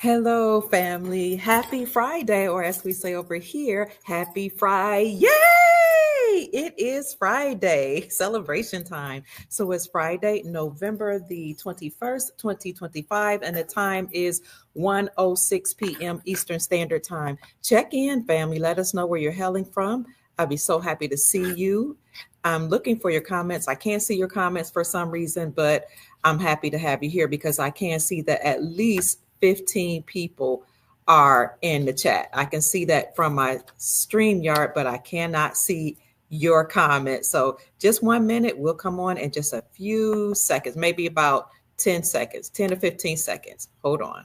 Hello, family. Happy Friday, or as we say over here, happy Friday. Yay! It is Friday, celebration time. So it's Friday, November the 21st, 2025, and the time is 1:06 p.m. Eastern Standard Time. Check in, family. Let us know where you're hailing from. I'll be so happy to see you. I'm looking for your comments. I can't see your comments for some reason, but I'm happy to have you here because I can see that at least 15 people are in the chat. I can see that from my StreamYard, but I cannot see your comment. So just 1 minute, we'll come on in just a few seconds, maybe about 10 seconds, 10 to 15 seconds. Hold on.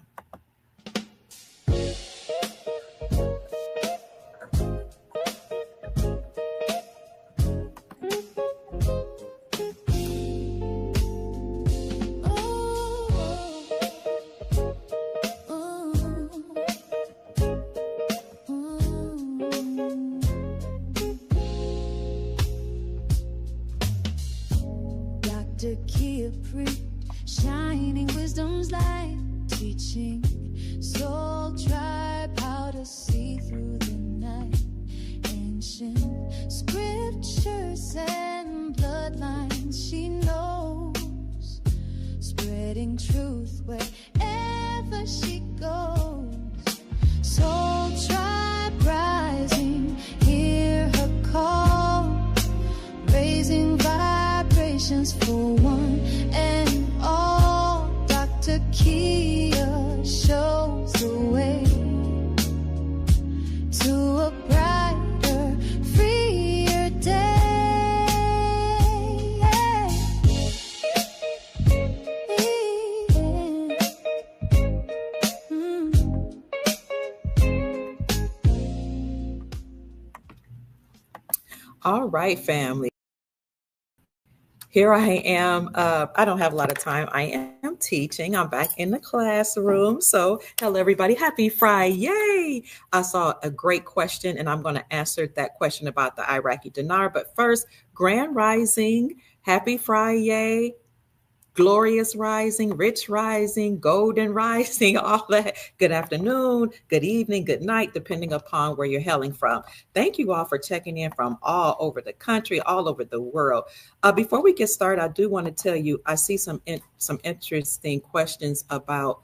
Shining wisdom's light, teaching soul tribe how to see through the night. Ancient scriptures and bloodlines she knows, spreading truth wherever she goes. Soul tribe rising, hear her call, raising vibrations for one and all. Dr. Kia shows the way to a brighter, freer day. All right, family. Here I am. I don't have a lot of time. I am teaching. I'm back in the classroom. So hello, everybody. Happy Friday. Yay. I saw a great question, and I'm going to answer that question about the Iraqi dinar. But first, Grand Rising. Happy Friday. Glorious rising, rich rising, golden rising, all that. Good afternoon, good evening, good night, depending upon where you're hailing from. Thank you all for checking in from all over the country, all over the world. Before we get started, I do want to tell you, I see some interesting questions about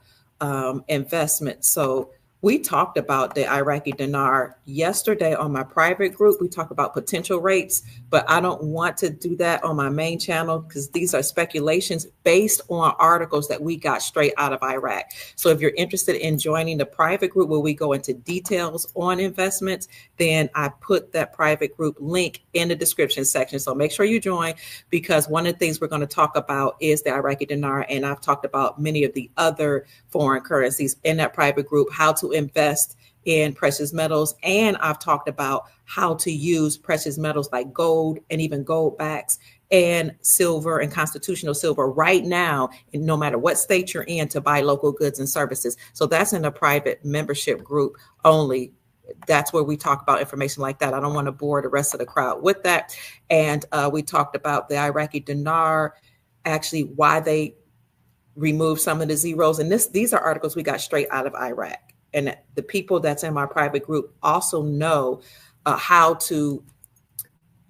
investment. So we talked about the Iraqi dinar yesterday on my private group. We talked about potential rates, but I don't want to do that on my main channel because these are speculations based on articles that we got straight out of Iraq. So if you're interested in joining the private group where we go into details on investments, then I put that private group link in the description section. So make sure you join, because one of the things we're going to talk about is the Iraqi dinar. And I've talked about many of the other foreign currencies in that private group, how to invest in precious metals. And I've talked about how to use precious metals like gold and even gold backs and silver and constitutional silver right now, and no matter what state you're in, to buy local goods and services. So that's in a private membership group only. That's where we talk about information like that. I don't want to bore the rest of the crowd with that. And we talked about the Iraqi dinar, actually why they remove some of the zeros. And these are articles we got straight out of Iraq. And the people that's in my private group also know how to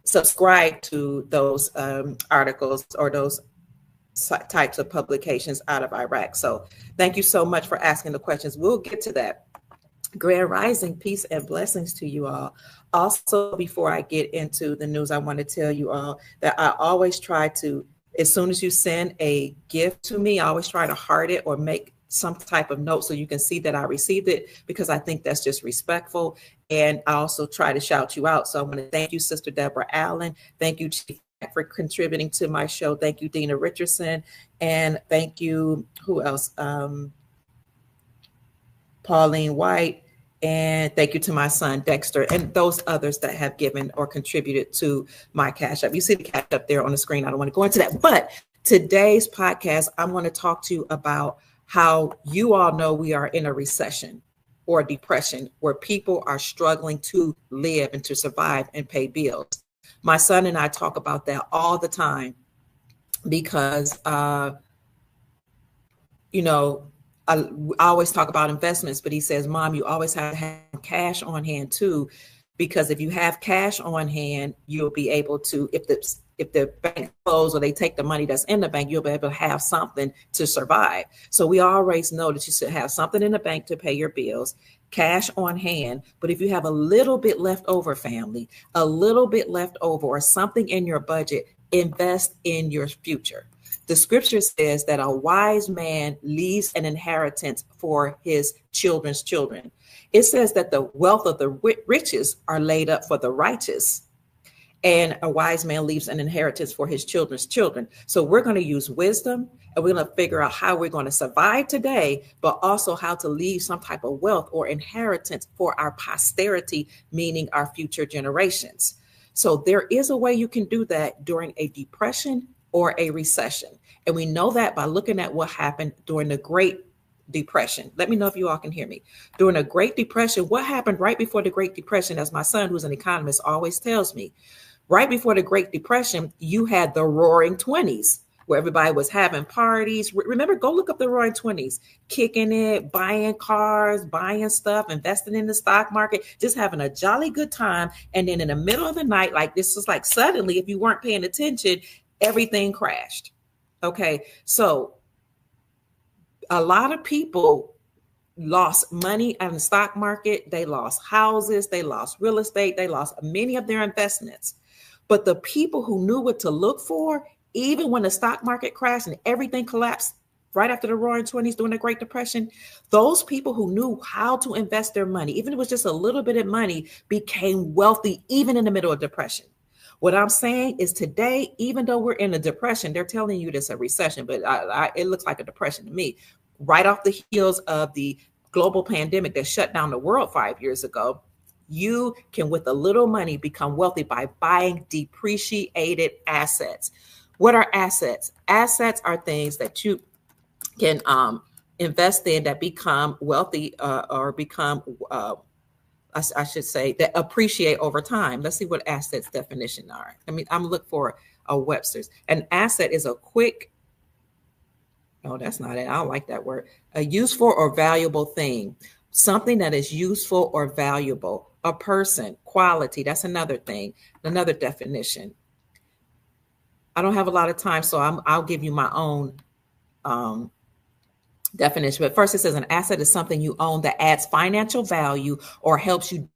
subscribe to those articles or those types of publications out of Iraq. So thank you so much for asking the questions. We'll get to that. Grand Rising, peace and blessings to you all. Also, before I get into the news, I want to tell you all that I always try to, as soon as you send a gift to me, I always try to heart it or make some type of note so you can see that I received it, because I think that's just respectful. And I also try to shout you out. So I want to thank you, Sister Deborah Allen. Thank you, Chief, for contributing to my show. Thank you, Dina Richardson. And thank you, who else? Pauline White. And thank you to my son, Dexter, and those others that have given or contributed to my Cash App. You see the Cash App there on the screen. I don't want to go into that. But today's podcast, I'm going to talk to you about how you all know we are in a recession or depression where people are struggling to live and to survive and pay bills. My son and I talk about that all the time because, I, I always talk about investments, but he says, Mom, you always have to have cash on hand too, because if you have cash on hand, you'll be able to, if the bank close or they take the money that's in the bank, you'll be able to have something to survive. So we always know that you should have something in the bank to pay your bills, cash on hand. But if you have a little bit left over, family, a little bit left over or something in your budget, invest in your future. The scripture says that a wise man leaves an inheritance for his children's children. It says that the wealth of the riches are laid up for the righteous, and a wise man leaves an inheritance for his children's children. So we're going to use wisdom, and we're going to figure out how we're going to survive today, but also how to leave some type of wealth or inheritance for our posterity, meaning our future generations. So there is a way you can do that during a depression or a recession. And we know that by looking at what happened during the Great Depression. Let me know if you all can hear me. During the Great Depression, what happened right before the Great Depression, as my son, who's an economist, always tells me, right before the Great Depression, you had the Roaring Twenties, where everybody was having parties. Remember, go look up the Roaring Twenties, kicking it, buying cars, buying stuff, investing in the stock market, just having a jolly good time. And then in the middle of the night, like this was like suddenly, if you weren't paying attention, everything crashed. Okay, so a lot of people lost money on the stock market. They lost houses, they lost real estate, they lost many of their investments. But the people who knew what to look for, even when the stock market crashed and everything collapsed right after the Roaring Twenties during the Great Depression, those people who knew how to invest their money, even if it was just a little bit of money, became wealthy even in the middle of depression. What I'm saying is today, even though we're in a depression, they're telling you this a recession, but it looks like a depression to me. Right off the heels of the global pandemic that shut down the world 5 years ago, you can, with a little money, become wealthy by buying depreciated assets. What are assets? Assets are things that you can invest in that become wealthy or become I should say, that appreciate over time. Let's see what assets definition are. I mean, I'm looking for a Webster's. An asset is a quick, no, that's not it. I don't like that word. A useful or valuable thing, something that is useful or valuable. A person, quality, that's another thing, another definition. I don't have a lot of time, so I'll give you my own definition. But first, it says an asset is something you own that adds financial value or helps you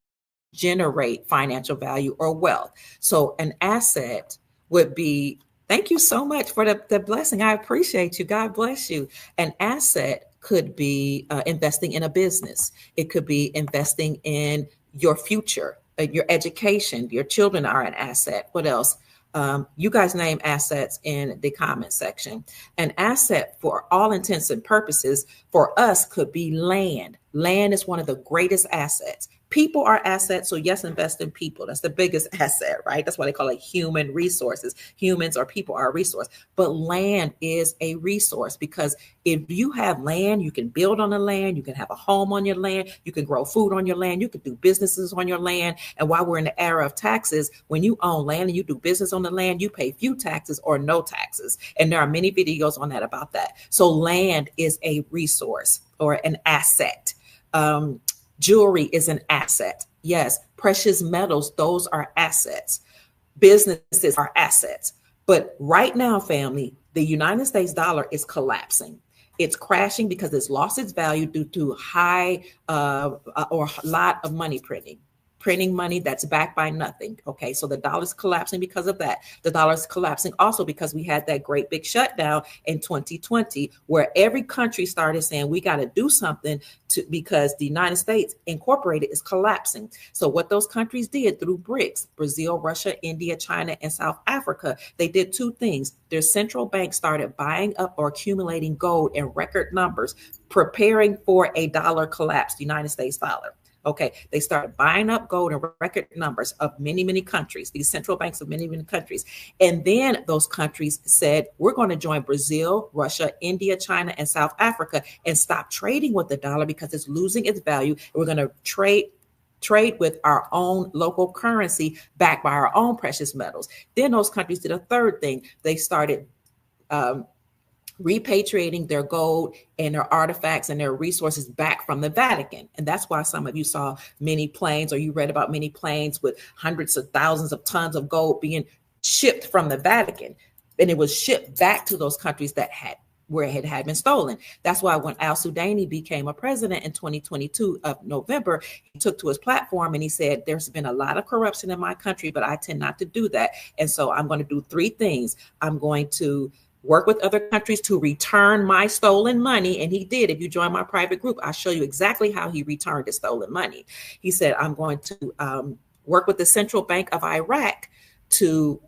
generate financial value or wealth. So an asset would be, thank you so much for the blessing. I appreciate you. God bless you. An asset could be investing in a business. It could be investing in your future, your education. Your children are an asset. What else? You guys name assets in the comment section. An asset, for all intents and purposes, for us could be land. Land is one of the greatest assets. People are assets, so yes, invest in people. That's the biggest asset, right? That's why they call it human resources. Humans or people are a resource, but land is a resource, because if you have land, you can build on the land, you can have a home on your land, you can grow food on your land, you can do businesses on your land. And while we're in the era of taxes, when you own land and you do business on the land, you pay few taxes or no taxes. And there are many videos on that about that. So land is a resource or an asset. Jewelry is an asset. Yes, precious metals, those are assets. Businesses are assets. But right now, family, the United States dollar is collapsing. It's crashing because it's lost its value due to high or a lot of money printing money that's backed by nothing. Okay, so the dollar's collapsing because of that. The dollar's collapsing also because we had that great big shutdown in 2020, where every country started saying we got to do something because the United States Incorporated is collapsing. So what those countries did through BRICS, Brazil, Russia, India, China, and South Africa, they did two things. Their central bank started buying up or accumulating gold in record numbers, preparing for a dollar collapse, the United States dollar. Okay, they started buying up gold in record numbers of many, many countries, these central banks of many, many countries. And then those countries said, we're going to join Brazil, Russia, India, China, and South Africa and stop trading with the dollar because it's losing its value. We're going to trade with our own local currency backed by our own precious metals. Then those countries did a third thing. They started repatriating their gold and their artifacts and their resources back from the Vatican. And that's why some of you saw many planes, or you read about many planes with hundreds of thousands of tons of gold being shipped from the Vatican. And it was shipped back to those countries that had where it had been stolen. That's why when Al Sudani became a president in 2022 of November, he took to his platform and he said, there's been a lot of corruption in my country, but I tend not to do that. And so I'm going to do three things. I'm going to work with other countries to return my stolen money. And he did. If you join my private group, I'll show you exactly how he returned his stolen money. He said, I'm going to work with the Central Bank of Iraq to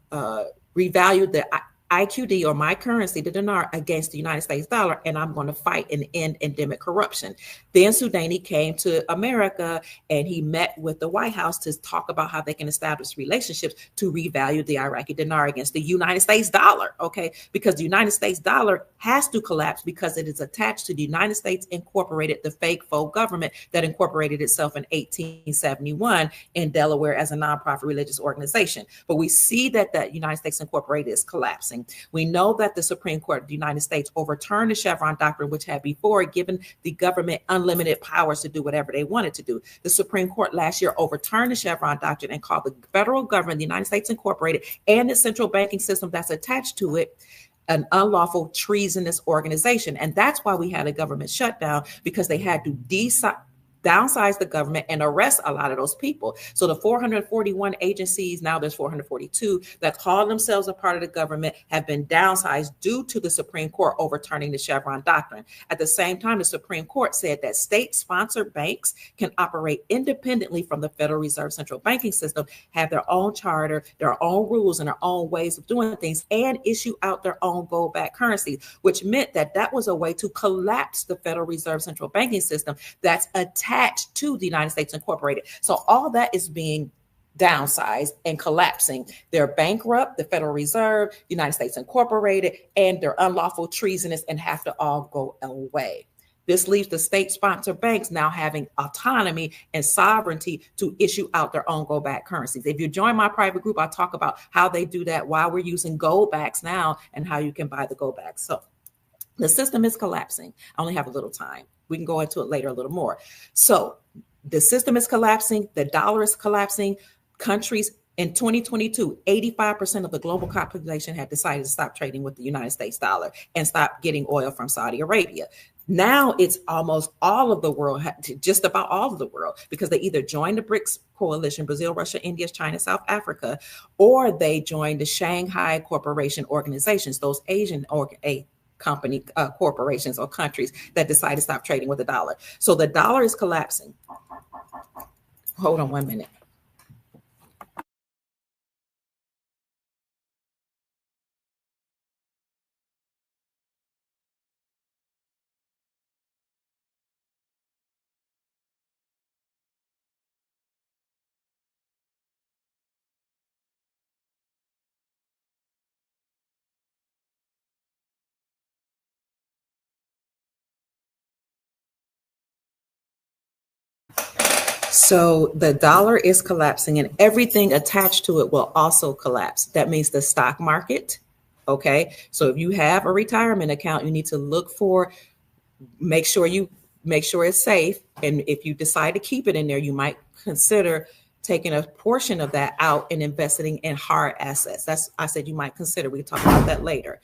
revalue the IQD, or my currency, the dinar, against the United States dollar, and I'm going to fight and end endemic corruption. Then Sudani came to America and he met with the White House to talk about how they can establish relationships to revalue the Iraqi dinar against the United States dollar, okay? Because the United States dollar has to collapse because it is attached to the United States Incorporated, the fake faux government that incorporated itself in 1871 in Delaware as a nonprofit religious organization. But we see that the United States Incorporated is collapsing. We know that the Supreme Court of the United States overturned the Chevron doctrine, which had before given the government unlimited powers to do whatever they wanted to do. The Supreme Court last year overturned the Chevron doctrine and called the federal government, the United States Incorporated, and the central banking system that's attached to it an unlawful treasonous organization. And that's why we had a government shutdown, because they had to downsize the government and arrest a lot of those people. So the 441 agencies, now there's 442, that call themselves a part of the government, have been downsized due to the Supreme Court overturning the Chevron doctrine. At the same time, the Supreme Court said that state-sponsored banks can operate independently from the Federal Reserve central banking system, have their own charter, their own rules, and their own ways of doing things, and issue out their own gold-backed currencies, which meant that that was a way to collapse the Federal Reserve central banking system that's attached to the United States Incorporated. So all that is being downsized and collapsing. They're bankrupt, the Federal Reserve, the United States Incorporated, and they're unlawful, treasonous, and have to all go away. This leaves the state-sponsored banks now having autonomy and sovereignty to issue out their own gold-backed currencies. If you join my private group, I talk about how they do that, why we're using gold-backs now, and how you can buy the gold-backs. So the system is collapsing. I only have a little time. We can go into it later a little more. So the system is collapsing. The dollar is collapsing. Countries in 2022, 85% of the global population had decided to stop trading with the United States dollar and stop getting oil from Saudi Arabia. Now it's almost all of the world, just about all of the world, because they either joined the BRICS coalition, Brazil, Russia, India, China, South Africa, or they joined the Shanghai Corporation organizations, those Asian company corporations or countries that decide to stop trading with the dollar. So the dollar is collapsing. Hold on 1 minute. So the dollar is collapsing and everything attached to it will also collapse. That means the stock market. Okay. So if you have a retirement account, you need to look for, make sure it's safe. And if you decide to keep it in there, you might consider taking a portion of that out and investing in hard assets. I said you might consider. We can talk about that later.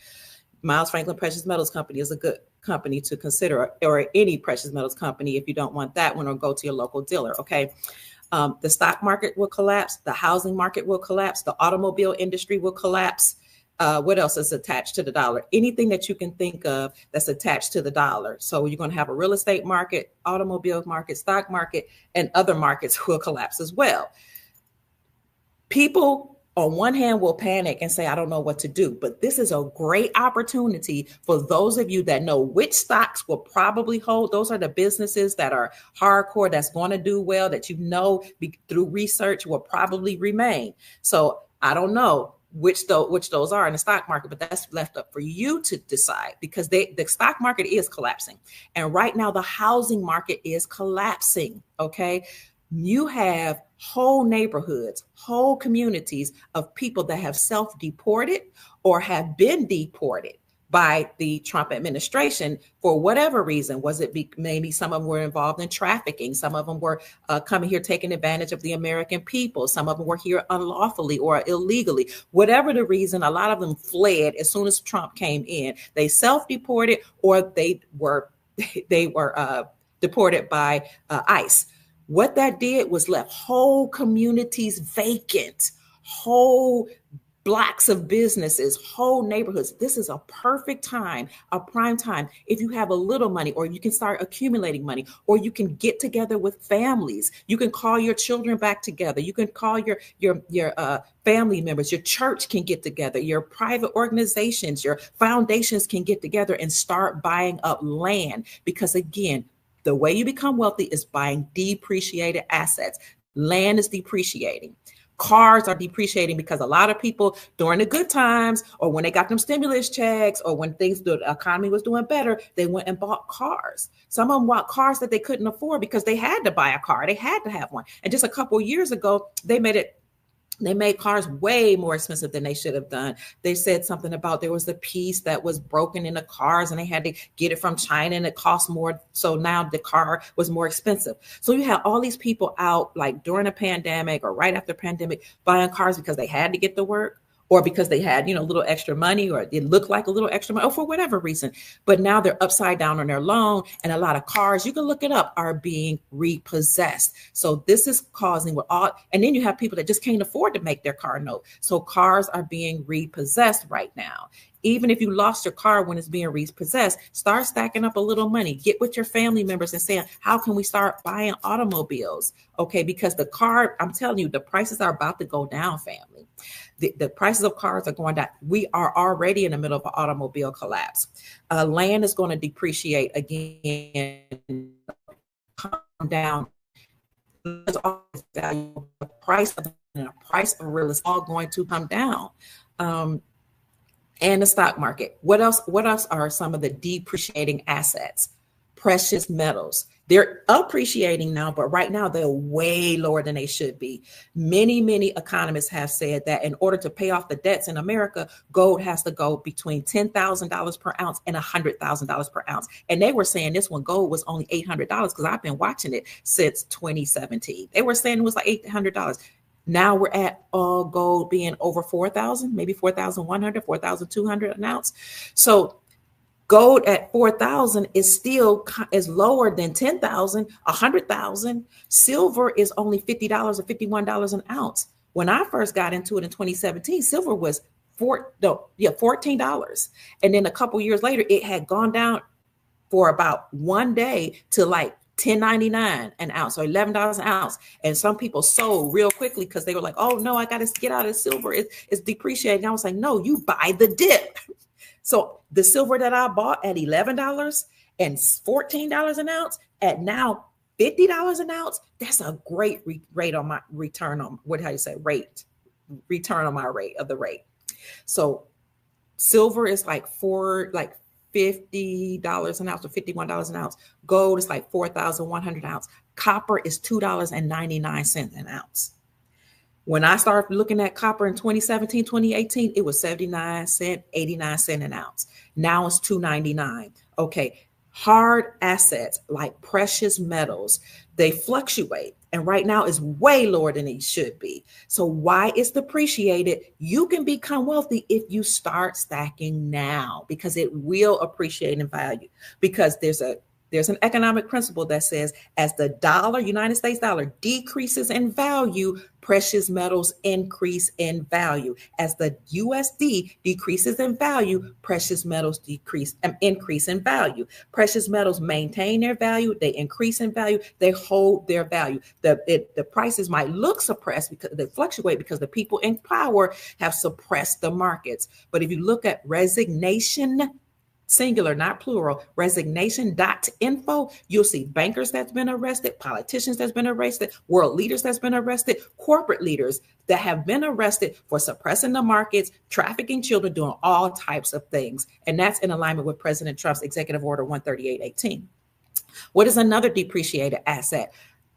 Miles Franklin Precious Metals Company is a good company to consider, or any precious metals company if you don't want that one, or go to your local dealer. Okay. The stock market will collapse. The housing market will collapse. The automobile industry will collapse. What else is attached to the dollar? Anything that you can think of that's attached to the dollar. So you're going to have a real estate market, automobile market, stock market, and other markets will collapse as well. People on one hand will panic and say, I don't know what to do. But this is a great opportunity for those of you that know which stocks will probably hold. Those are the businesses that are hardcore, that's going to do well, that through research will probably remain. So I don't know which those are in the stock market, but that's left up for you to decide, because the stock market is collapsing. And right now the housing market is collapsing. Okay. You have whole neighborhoods, whole communities of people that have self-deported or have been deported by the Trump administration for whatever reason. Was it maybe some of them were involved in trafficking? Some of them were coming here taking advantage of the American people. Some of them were here unlawfully or illegally. Whatever the reason, a lot of them fled as soon as Trump came in. They self-deported or they were deported by ICE. What that did was left whole communities vacant, whole blocks of businesses, whole neighborhoods. This is a perfect time, a prime time. If you have a little money, or you can start accumulating money, or you can get together with families. You can call your children back together. You can call your family members. Your church can get together. Your private organizations, your foundations can get together and start buying up land. Because again, the way you become wealthy is buying depreciated assets. Land is depreciating. Cars are depreciating because a lot of people during the good times, or when they got them stimulus checks, or when the economy was doing better, they went and bought cars. Some of them bought cars that they couldn't afford because they had to buy a car. They had to have one. And just a couple of years ago, they made cars way more expensive than they should have done. They said something about there was a piece that was broken in the cars and they had to get it from China and it cost more. So now the car was more expensive. So you have all these people out like during a pandemic or right after pandemic buying cars because they had to get to work, or because they had, a little extra money, or it looked like a little extra money, or for whatever reason. But now they're upside down on their loan, and a lot of cars, you can look it up, are being repossessed. So this is causing and then you have people that just can't afford to make their car note. So cars are being repossessed right now. Even if you lost your car when it's being repossessed, start stacking up a little money. Get with your family members and saying, how can we start buying automobiles? Okay, because the car, I'm telling you, the prices are about to go down, family. The prices of cars are going down. We are already in the middle of an automobile collapse. Land is going to depreciate again, come down. The price of real is all going to come down. And the stock market. What else are some of the depreciating assets? Precious metals. They're appreciating now, but right now they're way lower than they should be. Many economists have said that in order to pay off the debts in America, gold has to go between $10,000 per ounce and $100,000 per ounce. And they were saying this when gold was only $800, because I've been watching it since 2017. They were saying it was like $800. Now we're at gold being over 4,000, maybe 4,100, 4,200 an ounce. So gold at 4,000 is lower than 10,000, 100,000. Silver is only $50 or $51 an ounce. When I first got into it in 2017, silver was $14. And then a couple years later, it had gone down for about one day to like $10.99 an ounce or $11 an ounce. And some people sold real quickly because they were like, oh no, I got to get out of silver. It's depreciating. I was like, no, you buy the dip. So the silver that I bought at $11 and $14 an ounce at now $50 an ounce, that's a great rate on my return on, return on my rate of the rate. So silver is like $50 an ounce or $51 an ounce. Gold is like 4,100 an ounce. Copper is $2.99 an ounce. When I started looking at copper in 2017, 2018, it was 79 cents, 89 cents an ounce. Now it's $2.99. Okay. Hard assets like precious metals, they fluctuate. And right now is way lower than it should be. So why it's depreciated? You can become wealthy if you start stacking now, because it will appreciate in value. Because there's an economic principle that says as the United States dollar decreases in value, precious metals increase in value. As the USD decreases in value, precious metals increase in value. Precious metals maintain their value, they increase in value, they hold their value. The prices might look suppressed because they fluctuate because the people in power have suppressed the markets. But if you look at resignation, singular, not plural, resignation.info, you'll see bankers that's been arrested, politicians that's been arrested, world leaders that's been arrested, corporate leaders that have been arrested for suppressing the markets, trafficking children, doing all types of things. And that's in alignment with President Trump's Executive Order 13818. What is another depreciated asset?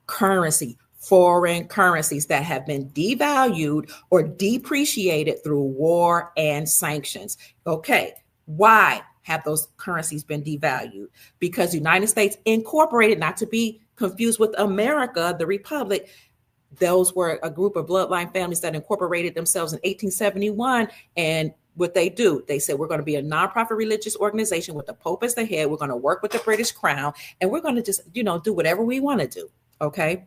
Currency. Foreign currencies that have been devalued or depreciated through war and sanctions. Okay. Why have those currencies been devalued? Because the United States Incorporated, not to be confused with America, the Republic, those were a group of bloodline families that incorporated themselves in 1871. And what they do, they said, we're going to be a nonprofit religious organization with the Pope as the head. We're going to work with the British Crown, and we're going to just, do whatever we want to do. Okay.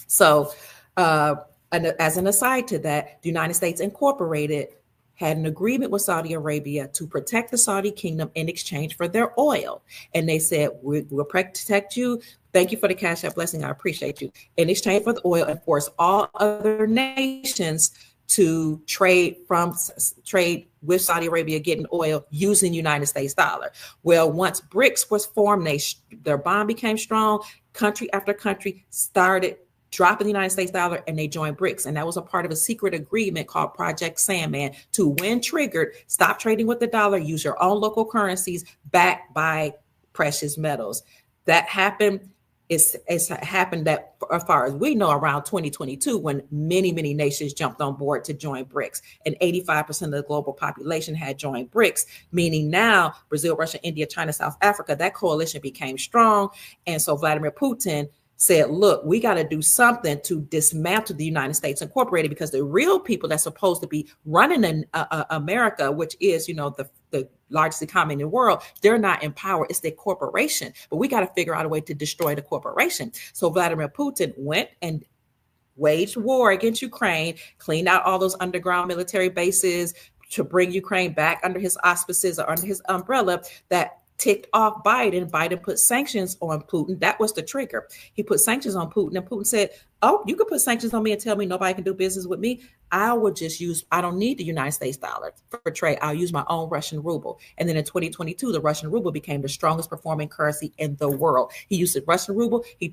So, and as an aside to that, the United States Incorporated had an agreement with Saudi Arabia to protect the Saudi kingdom in exchange for their oil. And they said, we'll protect you. Thank you for the cash app blessing. I appreciate you. In exchange for the oil, and force all other nations to trade with Saudi Arabia, getting oil using United States dollar. Well, once BRICS was formed, their bond became strong. Country after country started dropping the United States dollar, and they joined BRICS. And that was a part of a secret agreement called Project Sandman to, when triggered, stop trading with the dollar, use your own local currencies backed by precious metals. That happened. It's happened that, as far as we know, around 2022, when many, many nations jumped on board to join BRICS, and 85% of the global population had joined BRICS, meaning now Brazil, Russia, India, China, South Africa, that coalition became strong. And so Vladimir Putin said, look, we got to do something to dismantle the United States Incorporated, because the real people that's supposed to be running in America, which is, the largest economy in the world, they're not in power. It's the corporation. But we got to figure out a way to destroy the corporation. So Vladimir Putin went and waged war against Ukraine, cleaned out all those underground military bases to bring Ukraine back under his auspices or under his umbrella. That ticked off Biden. Biden put sanctions on Putin. That was the trigger. He put sanctions on Putin, and Putin said, oh, you can put sanctions on me and tell me nobody can do business with me. I don't need the United States dollar for trade. I'll use my own Russian ruble. And then in 2022, the Russian ruble became the strongest performing currency in the world. He used the Russian ruble. He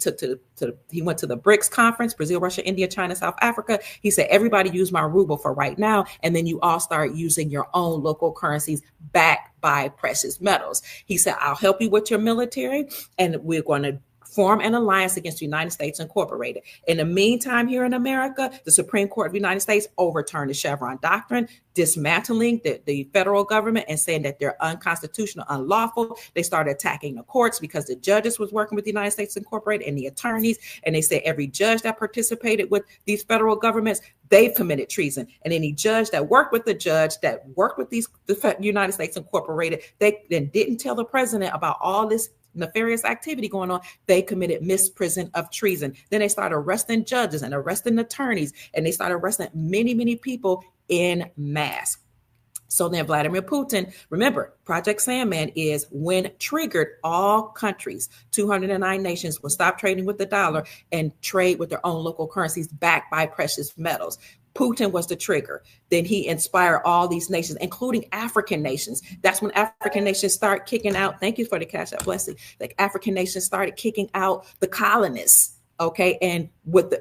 went to the BRICS conference, Brazil, Russia, India, China, South Africa. He said, everybody use my ruble for right now. And then you all start using your own local currencies backed by precious metals. He said, I'll help you with your military, and we're going to form an alliance against the United States Incorporated. In the meantime, here in America, the Supreme Court of the United States overturned the Chevron doctrine, dismantling the federal government and saying that they're unconstitutional, unlawful. They started attacking the courts because the judges was working with the United States Incorporated and the attorneys. And they said every judge that participated with these federal governments, they've committed treason. And any judge that worked with the United States Incorporated, they then didn't tell the president about all this nefarious activity going on, they committed misprision of treason. Then they started arresting judges and arresting attorneys, and they started arresting many, many people in mass. So then Vladimir Putin, remember, Project Sandman is, when triggered, all countries, 209 nations, will stop trading with the dollar and trade with their own local currencies backed by precious metals. Putin was the trigger. Then he inspired all these nations, including African nations. That's when African nations start kicking out. Thank you for the cash out blessing. Like, African nations started kicking out the colonists. Okay. And with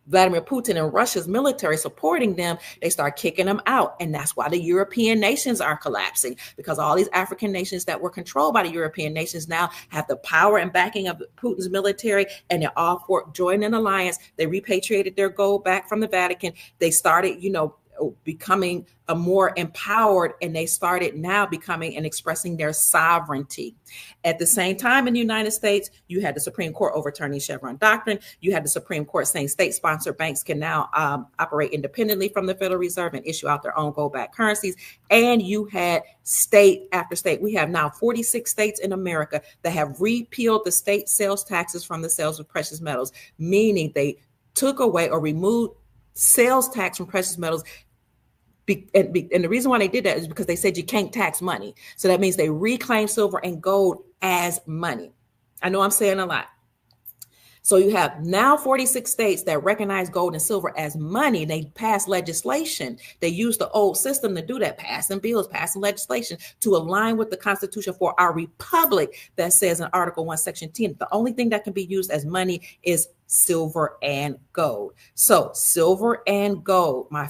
Vladimir Putin and Russia's military supporting them, they start kicking them out. And that's why the European nations are collapsing, because all these African nations that were controlled by the European nations now have the power and backing of Putin's military, and they're all for joining an alliance. They repatriated their gold back from the Vatican. They started, becoming a more empowered, and they started now becoming and expressing their sovereignty. At the same time, in the United States, you had the Supreme Court overturning Chevron doctrine. You had the Supreme Court saying state-sponsored banks can now operate independently from the Federal Reserve and issue out their own gold-backed currencies. And you had state after state. We have now 46 states in America that have repealed the state sales taxes from the sales of precious metals, meaning they took away or removed sales tax from precious metals. And the reason why they did that is because they said you can't tax money. So that means they reclaim silver and gold as money. I know I'm saying a lot. So you have now 46 states that recognize gold and silver as money. They pass legislation. They use the old system to do that, passing bills, passing legislation to align with the Constitution for our republic that says in Article 1, Section 10, the only thing that can be used as money is silver and gold. So silver and gold, my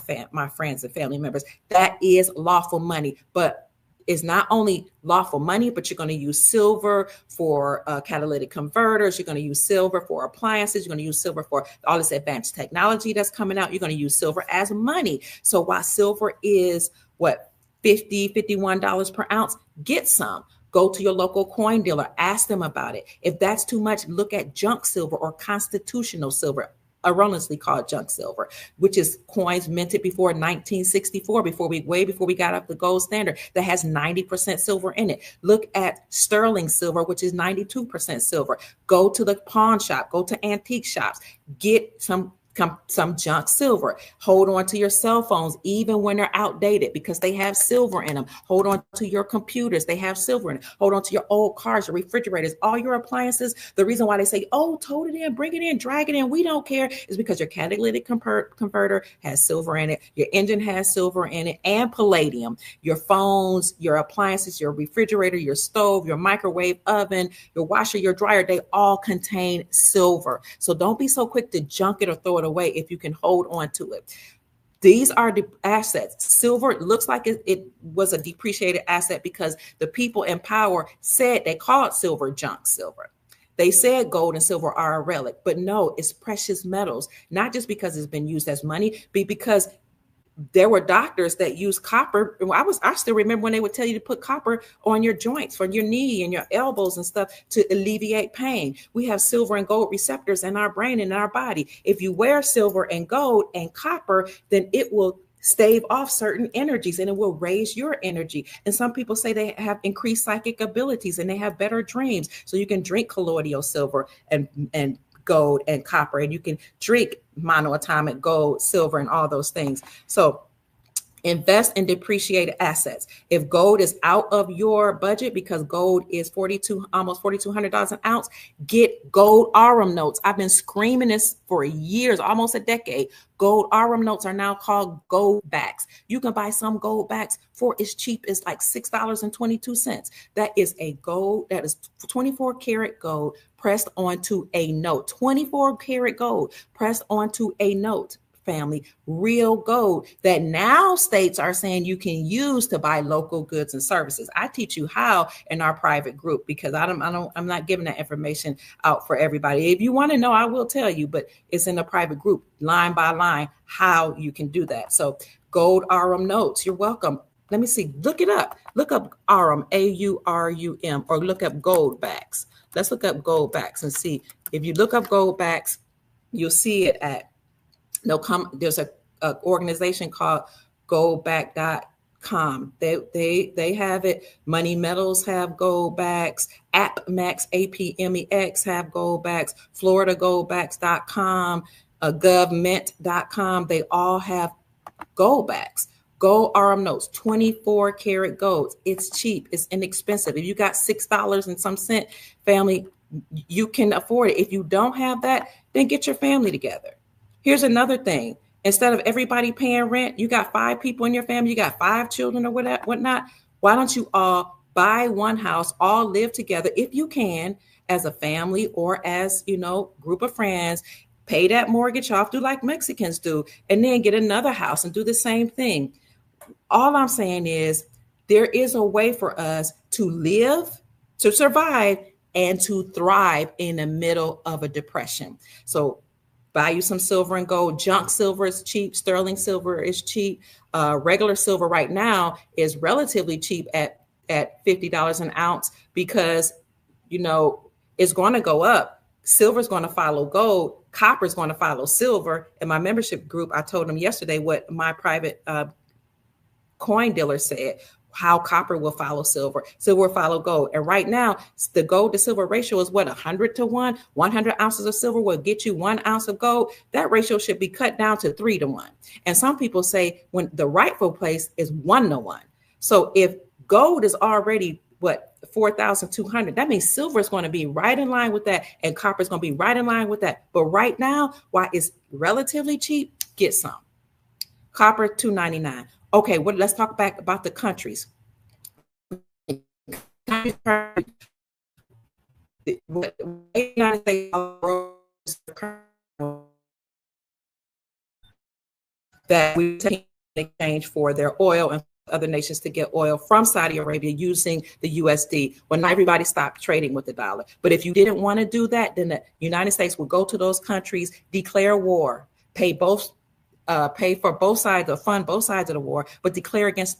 friends and family members, that is lawful money. But is not only lawful money, but you're going to use silver for catalytic converters. You're going to use silver for appliances. You're going to use silver for all this advanced technology that's coming out. You're going to use silver as money. So while silver is $51 per ounce, get some. Go to your local coin dealer, ask them about it. If that's too much, look at junk silver or constitutional silver, erroneously called junk silver, which is coins minted before 1964, way before we got up the gold standard, that has 90% silver in it. Look at sterling silver, which is 92% silver. Go to the pawn shop, go to antique shops, get some junk silver. Hold on to your cell phones, even when they're outdated, because they have silver in them. Hold on to your computers. They have silver in it. Hold on to your old cars, your refrigerators, all your appliances. The reason why they say, oh, tote it in, bring it in, drag it in, we don't care, is because your catalytic converter has silver in it. Your engine has silver in it and palladium. Your phones, your appliances, your refrigerator, your stove, your microwave oven, your washer, your dryer, they all contain silver. So don't be so quick to junk it or throw it away if you can hold on to it. These are the assets. Silver looks like it was a depreciated asset because the people in power said they called silver junk silver. They said gold and silver are a relic, but no, it's precious metals, not just because it's been used as money, but because there were doctors that used copper. I still remember when they would tell you to put copper on your joints for your knee and your elbows and stuff to alleviate pain. We have silver and gold receptors in our brain and in our body. If you wear silver and gold and copper, then it will stave off certain energies and it will raise your energy. And some people say they have increased psychic abilities and they have better dreams. So you can drink colloidal silver and gold and copper, and you can drink monoatomic gold, silver, and all those things. So invest in depreciated assets. If gold is out of your budget because gold is almost $4,200 an ounce, get gold Arum notes. I've been screaming this for years, almost a decade. Gold Arum notes are now called gold backs. You can buy some gold backs for as cheap as like $6.22. That is a gold, that is 24 karat gold pressed onto a note. 24 karat gold pressed onto a note. Family, real gold that now states are saying you can use to buy local goods and services. I teach you how in our private group because I'm not giving that information out for everybody. If you want to know, I will tell you, but it's in the private group, line by line, how you can do that. So gold Arum notes, you're welcome. Let me see, look it up. Look up Arum, AURUM, or look up gold backs. Let's look up gold backs and see. If you look up gold backs, you'll see it at there's a organization called goldback.com. They have it. Money Metals have gold backs. AppMex, APMEX have gold backs. FloridaGoldbacks.com, government.com. They all have gold backs. Gold Arum notes, 24 karat gold. It's cheap. It's inexpensive. If you got $6 and some cent, family, you can afford it. If you don't have that, then get your family together. Here's another thing. Instead of everybody paying rent, you got 5 people in your family, you got 5 children or whatnot. Why don't you all buy one house, all live together if you can, as a family or as, group of friends, pay that mortgage off, do like Mexicans do, and then get another house and do the same thing. All I'm saying is there is a way for us to live, to survive, and to thrive in the middle of a depression. So buy you some silver and gold. Junk silver is cheap. Sterling silver is cheap. Regular silver right now is relatively cheap at $50 an ounce because, it's going to go up. Silver is going to follow gold. Copper is going to follow silver. In my membership group, I told them yesterday what my private coin dealer said, how copper will follow silver will follow gold. And right now, the gold to silver ratio is 100 to 1. 100 ounces of silver will get you 1 ounce of gold. That ratio should be cut down to 3 to 1. And some people say when the rightful place is 1 to 1. So if gold is already 4,200, that means silver is going to be right in line with that, and copper is going to be right in line with that. But right now, while it's relatively cheap, get some. Copper $2.99. Okay, let's talk back about the countries. The United States that we take in exchange for their oil and other nations to get oil from Saudi Arabia using the USD. Well, not everybody stopped trading with the dollar. But if you didn't want to do that, then the United States would go to those countries, declare war, pay for both sides or fund both sides of the war, but declare against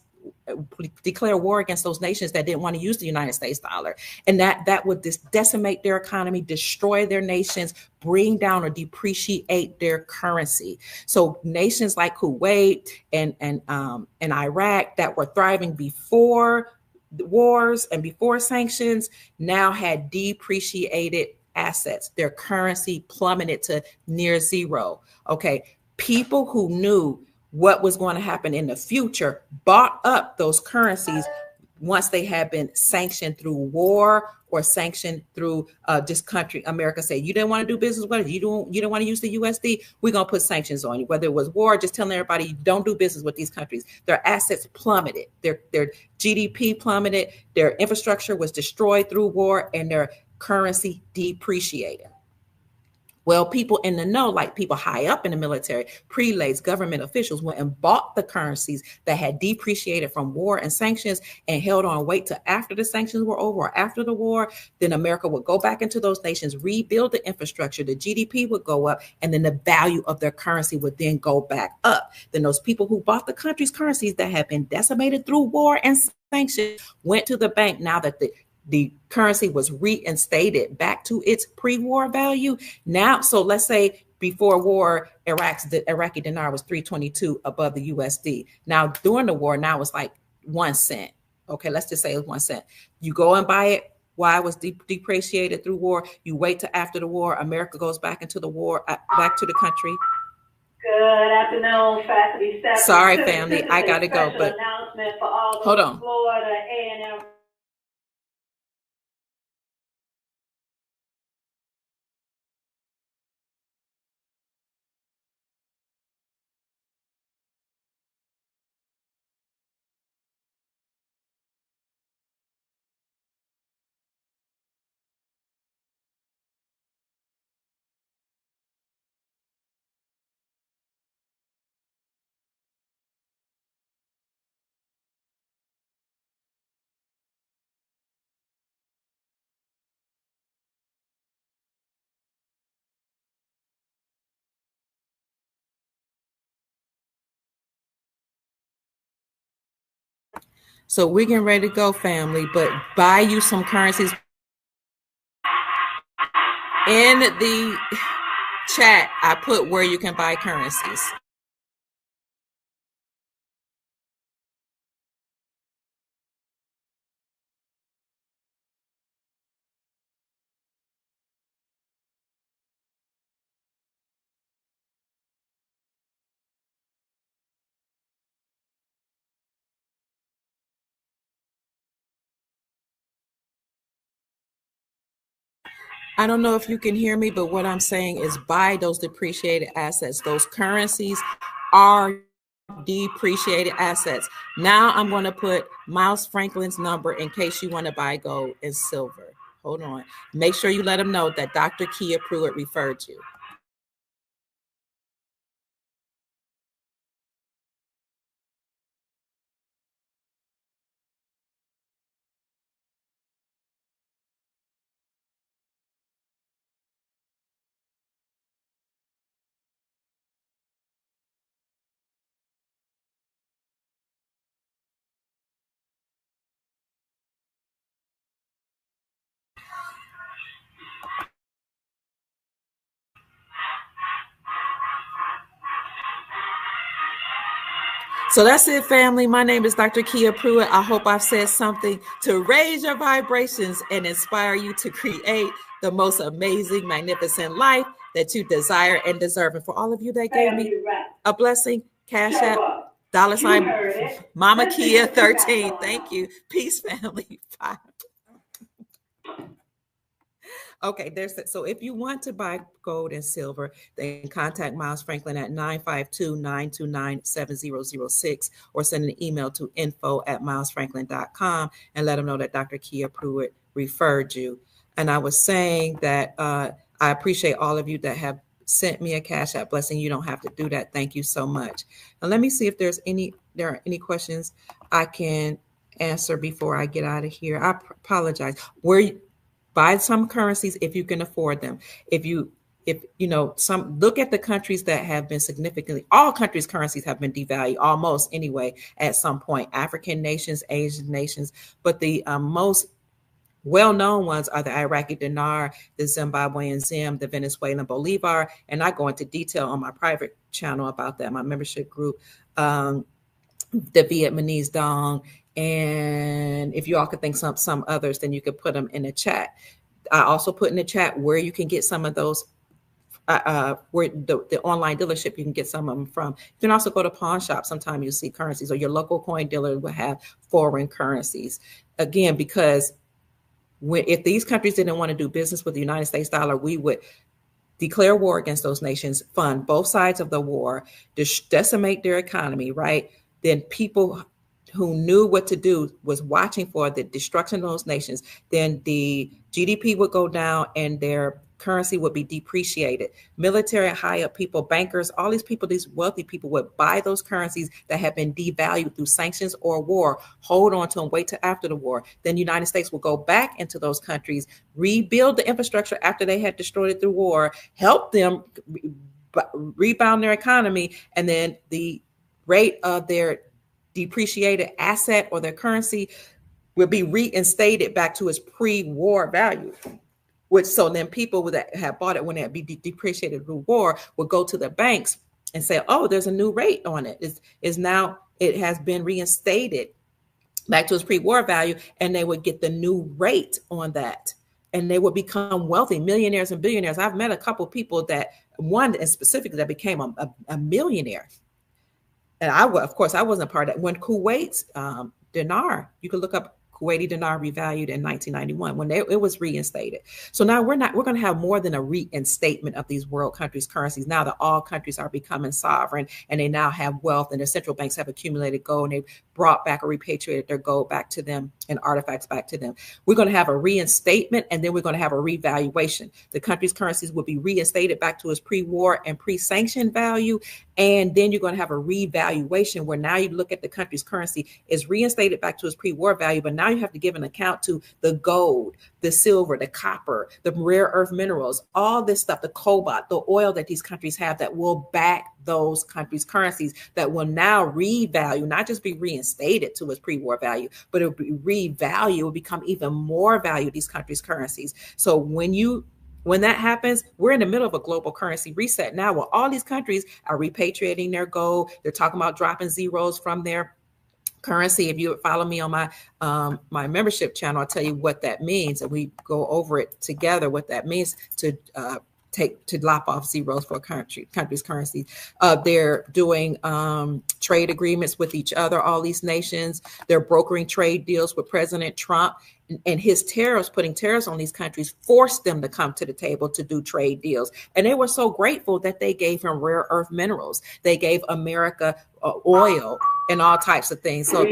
declare war against those nations that didn't want to use the United States dollar, and that would decimate their economy, destroy their nations, bring down or depreciate their currency. So nations like Kuwait and Iraq that were thriving before wars and before sanctions now had depreciated assets. Their currency plummeted to near zero. Okay, people who knew what was going to happen in the future bought up those currencies once they had been sanctioned through war or sanctioned through this country. America said, you didn't want to do business with it, you don't want to use the USD, we're going to put sanctions on you. Whether it was war, just telling everybody you don't do business with these countries. Their assets plummeted, their GDP plummeted, their infrastructure was destroyed through war, and their currency depreciated. Well, people in the know, like people high up in the military, prelates, government officials, went and bought the currencies that had depreciated from war and sanctions and held on wait till after the sanctions were over or after the war. Then America would go back into those nations, rebuild the infrastructure, the GDP would go up, and then the value of their currency would then go back up. Then those people who bought the country's currencies that had been decimated through war and sanctions went to the bank now that the currency was reinstated back to its pre-war value. Now, so let's say before war, the Iraqi dinar was 322 above the USD. Now, during the war, now it's like 1 cent. Okay, let's just say it's 1 cent. You go and buy it. Why it was depreciated through war? You wait till after the war. America goes back into the war, back to the country. Good afternoon, faculty, staff. Sorry, family, I gotta go. But announcement for all hold on. Florida A&M. So we're getting ready to go, family, but buy you some currencies. In the chat, I put where you can buy currencies. I don't know if you can hear me, but what I'm saying is buy those depreciated assets. Those currencies are depreciated assets. Now I'm going to put Miles Franklin's number in case you want to buy gold and silver. Hold on. Make sure you let him know that Dr. Kia Pruitt referred you. So that's it, family. My name is Dr. Kia Pruitt. I hope I've said something to raise your vibrations and inspire you to create the most amazing, magnificent life that you desire and deserve. And for all of you that gave me a blessing, Cash App, $ Mama Kia 13. Thank you. Peace, family. Bye. Okay, so if you want to buy gold and silver, then contact Miles Franklin at 952-929-7006 or send an email to info@milesfranklin.com and let them know that Dr. Kia Pruitt referred you. And I was saying that I appreciate all of you that have sent me a Cash App blessing. You don't have to do that. Thank you so much. And let me see if there are any questions I can answer before I get out of here. I apologize. Buy some currencies if you can afford them. If you if you know, some look at the countries that have been significantly, all countries' currencies have been devalued almost anyway at some point. African nations, Asian nations, but the most well-known ones are the Iraqi dinar, the Zimbabwean zim, the Venezuelan bolivar, and I go into detail on my private channel about that, my membership group, the Vietnamese dong, and if you all could think some others, then you could put them in the chat. I also put in the chat where you can get some of those, where the online dealership you can get some of them from. You can also go to pawn shops. Sometimes you'll see currencies, or your local coin dealer will have foreign currencies. Again, because if these countries didn't want to do business with the United States dollar, we would declare war against those nations, fund both sides of the war, decimate their economy, right? Then people who knew what to do was watching for the destruction of those nations. Then the GDP would go down and their currency would be depreciated. Military, high up people, bankers, all these people, these wealthy people would buy those currencies that have been devalued through sanctions or war, hold on to them, wait till after the war. Then the United States will go back into those countries, rebuild the infrastructure after they had destroyed it through war, help them rebound their economy, and then the rate of their depreciated asset or their currency will be reinstated back to its pre-war value. Which, so then people that have bought it when it be depreciated through war will go to the banks and say, oh, there's a new rate on it. Is now it has been reinstated back to its pre-war value, and they would get the new rate on that. And they would become wealthy, millionaires and billionaires. I've met a couple of people that, one and specifically that became a millionaire. And of course, I wasn't part of that. When Kuwait's dinar, you could look up Kuwaiti dinar revalued in 1991 when it was reinstated. So now we're going to have more than a reinstatement of these world countries' currencies. Now that all countries are becoming sovereign and they now have wealth and their central banks have accumulated gold and they've brought back or repatriated their gold back to them and artifacts back to them. We're going to have a reinstatement and then we're going to have a revaluation. The country's currencies will be reinstated back to its pre-war and pre-sanction value. And then you're going to have a revaluation where now you look at the country's currency is reinstated back to its pre-war value, but now you have to give an account to the gold, the silver, the copper, the rare earth minerals, all this stuff, the cobalt, the oil that these countries have that will back those countries' currencies that will now revalue, not just be reinstated to its pre-war value, but it will be revalue, it will become even more value, these countries' currencies. So when that happens, we're in the middle of a global currency reset now where all these countries are repatriating their gold. They're talking about dropping zeros from their currency. If you follow me on my membership channel, I'll tell you what that means. And we go over it together, what that means to lop off zeros for countries' currency. They're doing trade agreements with each other, all these nations. They're brokering trade deals with President Trump. And his tariffs, putting tariffs on these countries, forced them to come to the table to do trade deals. And they were so grateful that they gave him rare earth minerals. They gave America oil and all types of things. So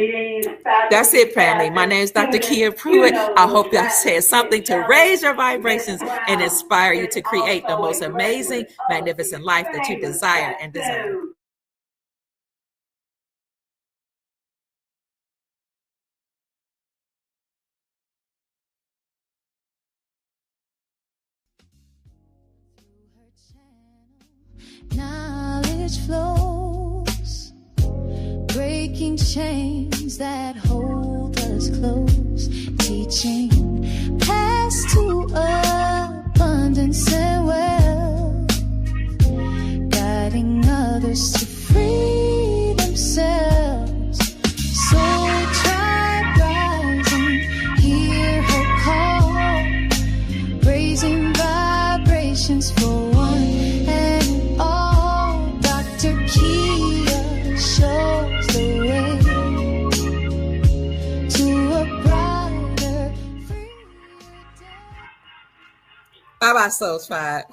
that's it, family. My name is Dr. Kia Pruitt. I hope that said something to raise your vibrations and inspire you to create the most amazing, magnificent life that you desire and deserve. Knowledge flows, breaking chains that hold us close, teaching paths to abundance and wealth, guiding others to free themselves. So tribe rising, hear her call, raising vibrations for one and all. Dr. Kia shows the way to a brighter, freer day. Bye-bye, Soul Tribe.